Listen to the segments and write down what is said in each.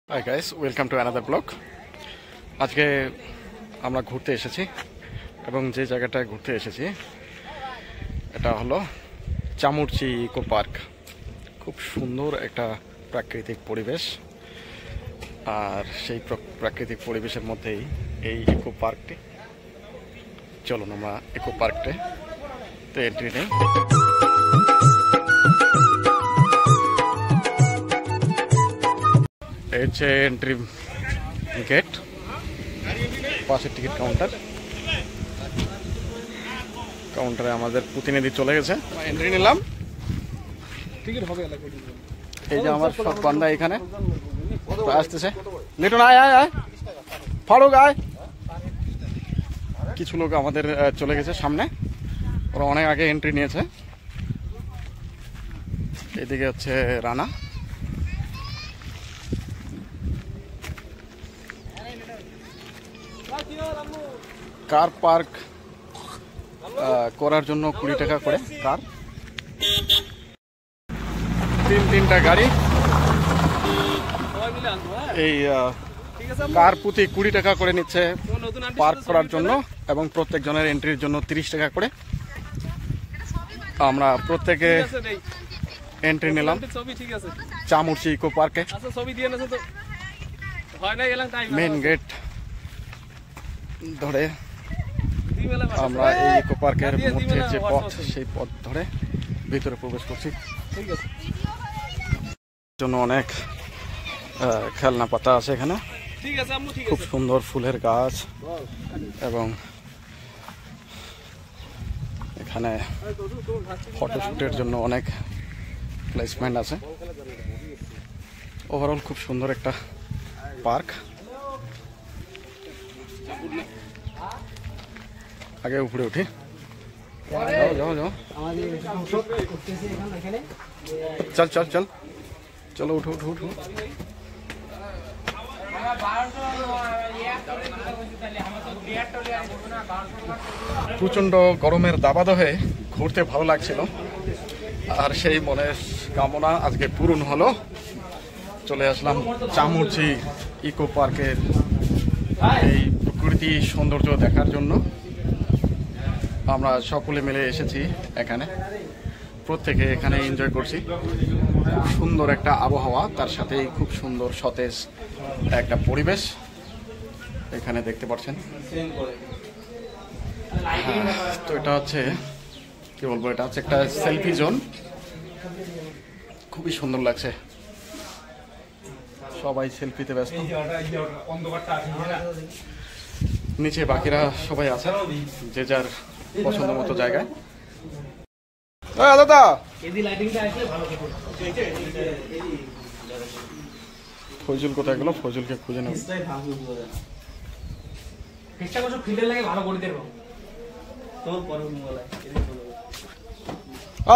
Hi guys, welcome to another blog. আজকে আমরা ঘুরতে এসেছি এবং যে জায়গাটায় ঘুরতে এসেছি এটা হলো চামুরচি ইকো পার্ক। খুব সুন্দর একটা প্রাকৃতিক পরিবেশ, আর সেই প্রাকৃতিক পরিবেশের মধ্যেই এই ইকো পার্কটি। চলুন আমরা ইকো পার্কতে এন্ট্রি নেই। এই হচ্ছে এন্ট্রি গেট, পাশের টিকিট কাউন্টারে আমাদের প্রতিনিধি চলে গেছে। এন্ট্রি নিলাম, এই যে আমার সব বান্দা এখানে আসতেছে। লিটন আয় আয় আয়, ফারুক আয়। কিছু লোক আমাদের চলে গেছে সামনে, ওরা অনেক আগে এন্ট্রি নিয়েছে। এদিকে হচ্ছে রানা। কার পার্ক করার জন্য 20 টাকা করে কার, তিনটা গাড়ি। এই কার প্রতি 20 টাকা করে নিচ্ছে পার্ক করার জন্য, এবং প্রত্যেক জনের এন্ট্রির জন্য 30 টাকা করে। আমরা প্রত্যেকে এন্ট্রি নিলাম চামুরচি ইকো পার্কে। মেন গেট ধরে আমরা এই ইকো পার্কের মধ্যে যে পথ, সেই পথ ধরে ভিতরে প্রবেশ করছি। জন্য অনেক খেলনা পাতা আছে এখানে, খুব সুন্দর ফুলের গাছ, এবং এখানে ফটোশুটের জন্য অনেক প্লেসমেন্ট আছে। ওভারঅল খুব সুন্দর একটা পার্ক। আগে উপরে উঠি, যাও যাও যাও, চল চল চল, চলো উঠো উঠো উঠো। প্রচন্ড গরমের দাবাদহে ঘুরতে ভালো লাগছিল, আর সেই মনের কামনা আজকে পূরণ হলো। চলে আসলাম চামুরচি ইকো পার্কের এই প্রকৃতি সৌন্দর্য দেখার জন্য। আমরা সকলে মিলে এসেছি এখানে, প্রত্যেকে এখানে এনজয় করছি। খুব সুন্দর একটা আবহাওয়া, তার সাথেই খুব সুন্দর সতেজ একটা পরিবেশ এখানে দেখতে পাচ্ছেন। তো এটা হচ্ছে কি বলবো, এটা হচ্ছে একটা সেলফি জোন। খুবই সুন্দর লাগছে, সবাই সেলফিতে ব্যস্ত। নিচে বাকিরা সবাই আছে যে যার পছন্দ মতো জায়গায়। দাদা ফজল কোথায় গেল? ফজলকে খুঁজে নেব।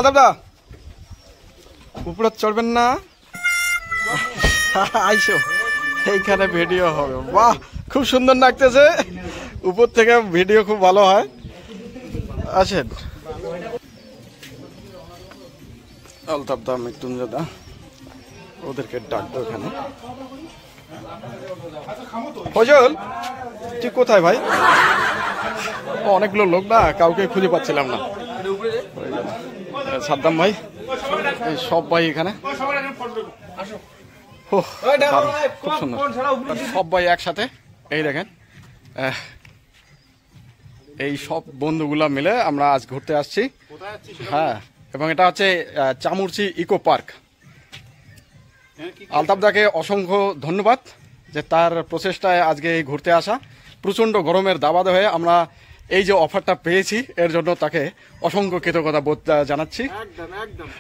দাদা উপরে চড়বেন না, আইসো, এইখানে ভিডিও হবে। বাহ, খুব সুন্দর লাগতেছে, উপর থেকে ভিডিও খুব ভালো হয়। আসেন আলতাফ দা, মৃত্যুঞ্জয়, ওদেরকে ডাকবো এখানে। ফজল তুই কোথায় ভাই? অনেকগুলো লোক না, কাউকে খুঁজে পাচ্ছিলাম না। সাদ্দাম ভাই, এই সব ভাই এখানে, খুব সুন্দর সব ভাই একসাথে। এই দেখেন, এই সব বন্ধুগুলা মিলে আমরা আজ ঘুরতে আসছি। হ্যাঁ, এবং এটা হচ্ছে চামুরচি ইকো পার্ক। আলতাফ দাকে অসংখ্য ধন্যবাদ যে তার প্রচেষ্টায় আজকে এই ঘুরতে আসা। প্রচণ্ড গরমের দাবাতে হয়ে আমরা এই যে অফারটা পেয়েছি, এর জন্য তাকে অসংখ্য কৃতজ্ঞতা বোধ জানাচ্ছি।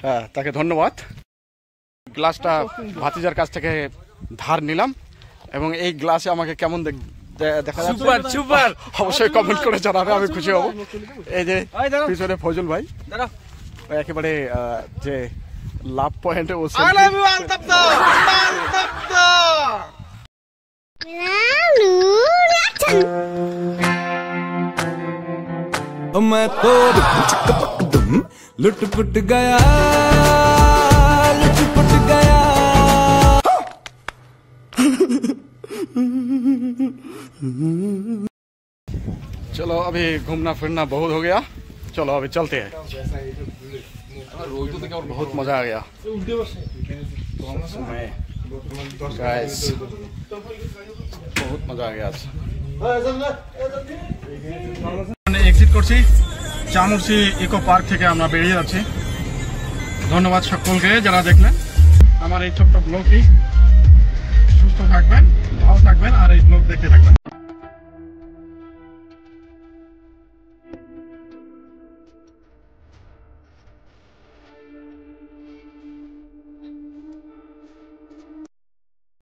হ্যাঁ, তাকে ধন্যবাদ। গ্লাসটা ভাতিজার কাছ থেকে ধার নিলাম, এবং এই গ্লাসে আমাকে কেমন দেখা যাচ্ছে অবশ্যই কমেন্ট করে জানাবে, আমি খুশি হব। এই যে পিছনে ফজল ভাই একেবারে যে লাভ পয়েন্টে বসে। मैं तो लुट पुट गया अभी घूमना फिरना बहुत हो गया, चलो अभी चलते हैं। बहुत मजा आ गया गाइस, बहुत मजा आ गया। এক্সিট করছি চামুরসি ইকো পার্ক থেকে, আমরা বেরিয়ে যাচ্ছি। ধন্যবাদ সকলকে যারা দেখলেন আমার এই ছোট্ট ব্লগটি। সুস্থ থাকবেন, ভালো থাকবেন আর এই ব্লগ দেখতে থাকবেন।